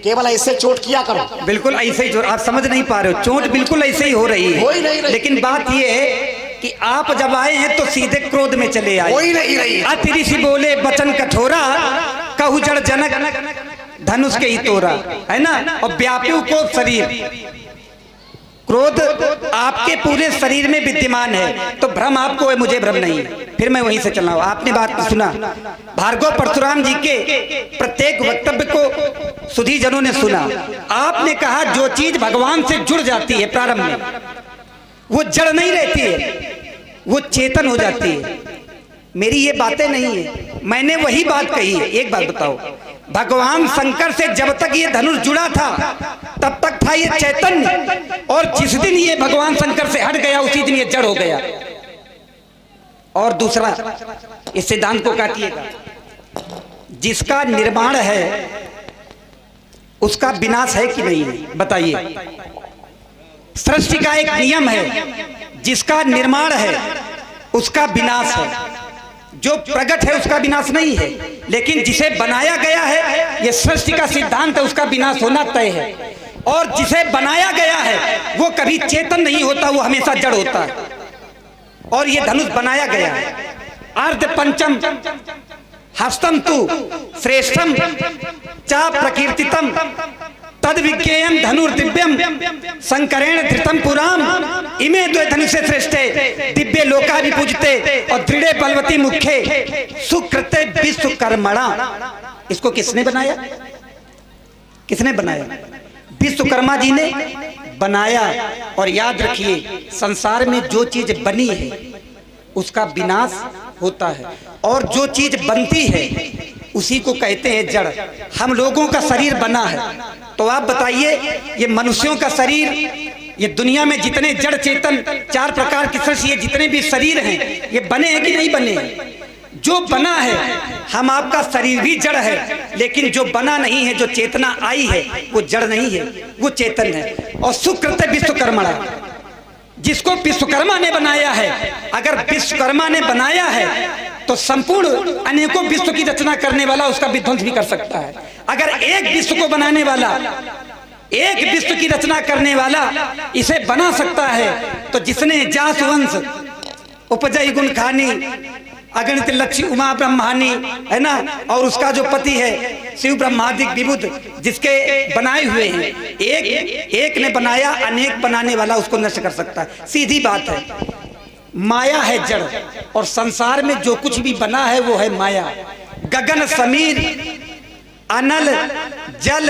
केवल ऐसे चोट किया करो। बिल्कुल ऐसे ही आप समझ नहीं पा रहे हो, चोट बिल्कुल ऐसे ही हो रही है। हो ही नहीं रही। लेकिन बात ये है कि आप जब आए हैं तो सीधे क्रोध में चले आए। हो ही नहीं रही। अतिरि सी बोले बचन कठोरा, कहु जड़ जनक धनुष के ही तोरा, है ना। और व्याप्यू को शरीर, क्रोध आपके पूरे शरीर में विद्यमान है, तो भ्रम आपको है, मुझे भ्रम नहीं है। फिर मैं वहीं से चल रहा हूं। आपने बात सुना, भार्गव परशुराम जी के प्रत्येक वक्तव्य को सुधी जनों ने सुना। आपने कहा जो चीज भगवान से जुड़ जाती है प्रारंभ में, वो जड़ नहीं रहती है, वो चेतन हो जाती है। मेरी ये बातें नहीं है, मैंने वही बात कही है। एक बात बताओ, भगवान शंकर से जब तक ये धनुष जुड़ा था तब तक था ये चैतन्य, और जिस दिन ये भगवान शंकर से हट गया उसी दिन ये जड़ हो गया। और दूसरा, इस सिद्धांत को काटिएगा, जिसका निर्माण है उसका विनाश है कि नहीं है, बताइए। सृष्टि का एक नियम है, जिसका निर्माण है उसका विनाश है। जो प्रकट है उसका विनाश नहीं है, लेकिन जिसे बनाया गया है, यह सृष्टि का सिद्धांत है, उसका विनाश होना तय है। और जिसे बनाया गया है वो कभी चेतन नहीं होता, वो हमेशा जड़ होता है। और ये धनुष बनाया गया है। अर्ध पंचम हस्तम तु श्रेष्ठम चा प्रकीर्तितम तद विज्ञेयम धनुर्दिव्यम शंकरेण धृतम पुराम इमे द्वे धनुषे श्रेष्ठे दिव्य लोका भी पूजते और दृढ़े बलवती मुखे सुकृते विश्वकर्मणा। इसको किसने बनाया? किसने बनाया? विश्वकर्मा जी ने बनाया। और याद रखिए, संसार में जो चीज बनी है उसका विनाश होता है, और जो चीज बनती है उसी को कहते हैं जड़। हम लोगों का शरीर बना है, तो आप बताइए, ये मनुष्यों का शरीर, ये दुनिया में जितने जड़ चेतन चार प्रकार की सृष्टि, ये जितने भी शरीर हैं, ये बने हैं कि नहीं बने हैं? जो बना है, हम आपका शरीर भी जड़ है, लेकिन जो बना नहीं है, जो चेतना आई है, वो जड़ नहीं है, वो चेतन है। और सुकृत विश्वकर्मा, जिसको विश्वकर्मा ने बनाया है, अगर विश्वकर्मा ने बनाया है तो संपूर्ण अनेकों विश्व की रचना करने वाला उसका विध्वंस भी कर सकता है। अगर एक विश्व को बनाने वाला, एक विश्व की रचना करने वाला इसे बना सकता है, तो जिसने जास वंश उपजई गुण खानी अगणित लक्ष्य उमा ब्रह्मानी, है ना, और उसका जो पति है शिव ब्रह्मादिक विबुध, जिसके बनाए हुए हैं, एक ने बनाया, अनेक बनाने वाला उसको नष्ट कर सकता है। सीधी बात है, माया है जड़, और संसार में जो कुछ भी बना है वो है माया। गगन समीर अनल जल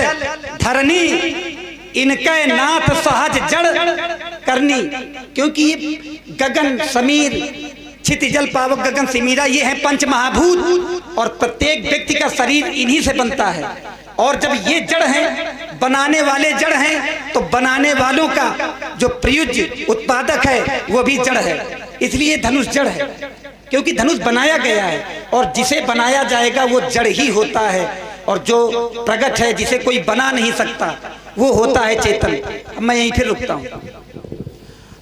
धरनी इनके नाथ सहज जड़ करनी। क्योंकि ये गगन समीर क्षिति जल पावक गगन समीरा, ये है पंच महाभूत, और प्रत्येक व्यक्ति का शरीर इन्हीं से बनता है। और जब ये जड़ हैं, बनाने वाले जड़ हैं, तो बनाने वालों का जो प्रयुज्य उत्पादक है वो भी जड़ है। इसलिए धनुष जड़ है, क्योंकि धनुष बनाया गया है, और जिसे बनाया जाएगा वो जड़ ही होता है। और जो प्रगट है, जिसे कोई बना नहीं सकता, वो होता है चेतन। अब मैं यहीं फिर रुकता हूँ।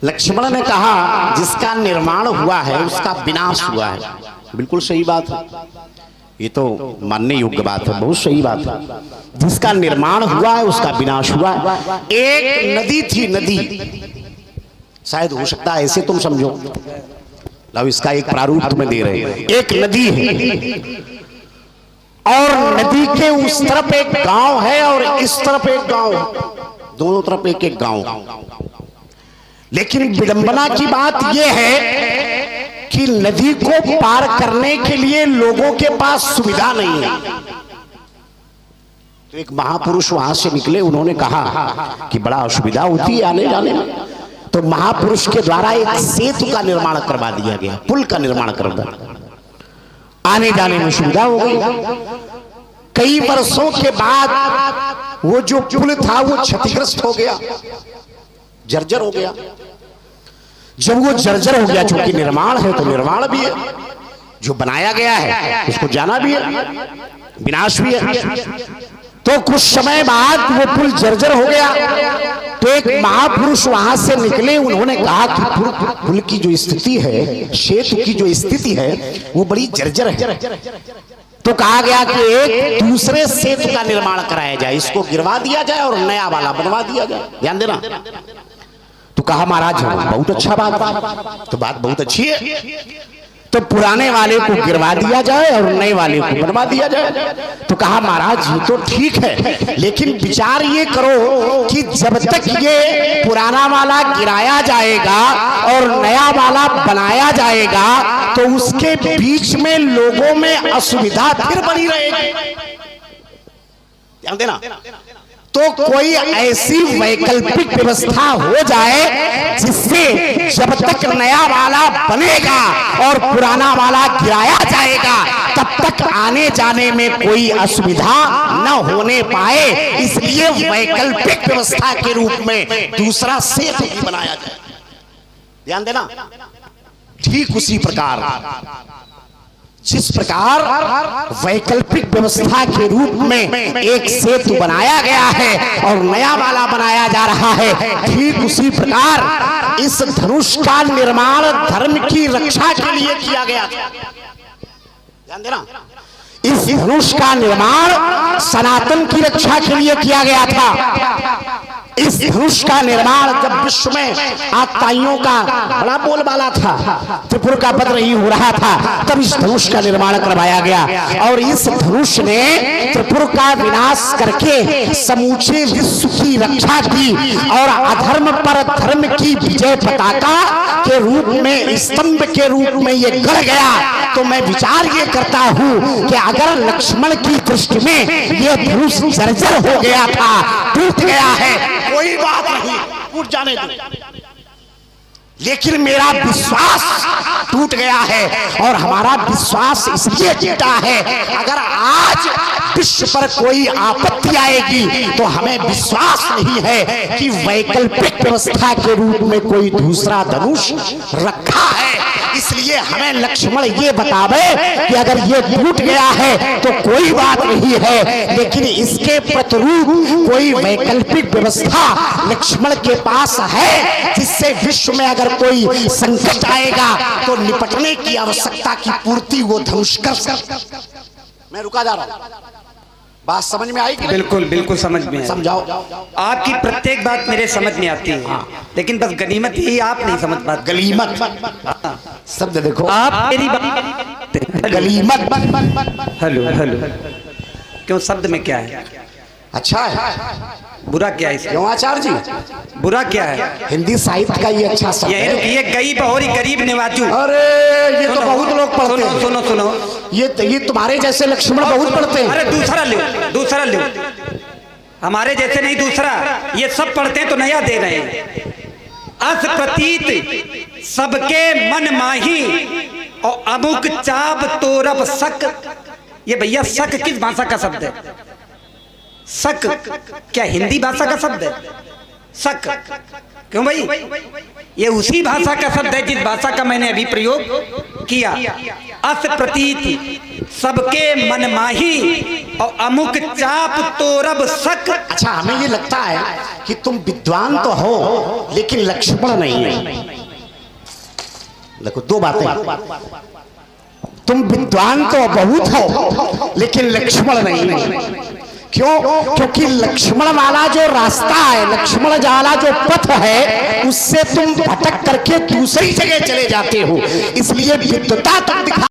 लक्ष्मण ने कहा जिसका निर्माण हुआ है उसका विनाश हुआ है। बिल्कुल सही बात है, ये तो मानने योग्य बात है, बहुत सही बात है। जिसका निर्माण हुआ है उसका विनाश हुआ है। एक नदी थी, नदी, शायद हो सकता है ऐसे तुम समझो, लो इसका एक प्रारूप तुम्हें दे रहे हैं। एक नदी है, और नदी के उस तरफ एक गांव है और इस तरफ एक गांव, दोनों तरफ एक एक गांव। लेकिन विडंबना की बात यह है कि नदी को पार करने के लिए लोगों के पास सुविधा नहीं है। तो एक महापुरुष वहां से निकले, उन्होंने कहा कि बड़ा असुविधा होती है आने जाने में, तो महापुरुष के द्वारा एक सेतु का निर्माण करवा दिया गया, पुल का निर्माण करवा, आने जाने में सुविधा हो गई। कई वर्षों के बाद वो जो पुल था वो क्षतिग्रस्त हो गया, जर्जर हो गया। जब वो जर्जर हो गया, चूंकि निर्माण है तो निर्माण भी है, जो बनाया गया है उसको जाना भी है, विनाश भी है। तो कुछ समय बाद वो पुल जर्जर हो गया, तो एक महापुरुष वहां से निकले, उन्होंने कहा कि पुल की जो स्थिति है, सेतु की जो स्थिति है वो बड़ी जर्जर है। तो कहा गया कि एक दूसरे सेतु का निर्माण कराया जाए, इसको गिरवा दिया जाए और नया वाला बनवा दिया जाए। ध्यान देना। तो कहा महाराज बहुत अच्छा बात, तो बात बहुत अच्छी है, तो पुराने वाले को गिरवा दिया जाए और नए वाले को बनवा दिया जाए। तो कहा महाराज ये तो ठीक है, लेकिन विचार ये करो कि जब तक ये पुराना वाला गिराया जाएगा और नया वाला बनाया जाएगा तो उसके बीच में लोगों में असुविधा फिर बनी रहेगी। ध्यान देना। तो कोई ऐसी वैकल्पिक व्यवस्था हो जाए जिससे जब तक नया वाला बनेगा और पुराना वाला गिराया जाएगा तब तक आने जाने में कोई असुविधा न होने पाए, इसलिए वैकल्पिक व्यवस्था के रूप में दूसरा सेतु भी बनाया जाए। ध्यान देना। ठीक उसी प्रकार जिस प्रकार वैकल्पिक व्यवस्था के रूप में एक सेतु बनाया गया है और नया वाला बनाया जा रहा है, ठीक उसी प्रकार इस धनुष का निर्माण धर्म की रक्षा के लिए किया गया था। ध्यान देना। इस धनुष का निर्माण सनातन की रक्षा के लिए किया गया था। इस धनुष का निर्माण जब विश्व में आताइयों का बड़ा बोलबाला था, त्रिपुर का वध नहीं हो रहा था, तब इस धनुष का निर्माण करवाया गया और इस धनुष ने त्रिपुर का विनाश करके समूचे विश्व की रक्षा की और अधर्म पर धर्म की विजय पताका के रूप में, स्तंभ के रूप में ये गड़ गया। तो मैं विचार ये करता हूं कि अगर लक्ष्मण की दृष्टि में ये धनुष जर्जर हो गया था, टूट गया है, कोई बात नहीं, टूट जाने दो, लेकिन मेरा विश्वास टूट गया है और हमारा विश्वास इसलिए टूटा है, अगर आज विश्व पर कोई आपत्ति आएगी तो हमें विश्वास नहीं है कि वैकल्पिक व्यवस्था के रूप में कोई दूसरा धनुष रखा है। इसलिए हमें लक्ष्मण ये बतावे कि अगर ये टूट गया है तो कोई बात नहीं है, लेकिन इसके प्रतिरूप कोई वैकल्पिक व्यवस्था लक्ष्मण के पास है जिससे विश्व में अगर कोई संकट आएगा तो निपटने की आवश्यकता की पूर्ति वो धनुष कर सकता। मैं रुका जा रहा हूं, बात समझ में आएगी? बिल्कुल बिल्कुल समझ में समझाओ। आपकी प्रत्येक बात मेरे समझ में आती है, लेकिन बस गनीमत यही आप नहीं समझ पाते। गलीमत शब्द देखो, आप मेरी बात गलीमत। हेलो हेलो, क्यों शब्द में क्या है? अच्छा है, बुरा क्या है इसमें? क्यों आचार्य जी, बुरा क्या है? हिंदी साहित्य का ये अच्छा शब्द यही है। रुकिए, गरीब और गरीब निवाजू। अरे ये तो बहुत लोग पढ़ते हैं। सुनो सुनो, ये तुम्हारे जैसे लक्ष्मण बहुत पढ़ते हैं। अरे दूसरा लो, दूसरा लो, हमारे जैसे नहीं, दूसरा। ये सब पढ़ते हैं तो नया दे रहे हैं। अस प्रतीत सबके मन माही और अमुक चाप तोरब सक। ये भैया सक किस भाषा का शब्द है? सक क्या हिंदी भाषा का शब्द है? सक क्यों भाई? ये उसी भाषा का शब्द है जिस भाषा का मैंने अभी प्रयोग किया। अस प्रतीत सबके मन माही और अमुक चाप तोरब सक। अच्छा, हमें ये लगता है कि तुम विद्वान तो हो लेकिन लक्ष्मण नहीं है। देखो दो बातें, तुम विद्वान तो बहुत हो लेकिन लक्ष्मण नहीं है। क्यों? क्योंकि लक्ष्मण वाला जो रास्ता है, लक्ष्मण वाला जो पथ है, उससे तुम भटक करके दूसरी जगह चले जाते हो, इसलिए विद्वता तुम दिखा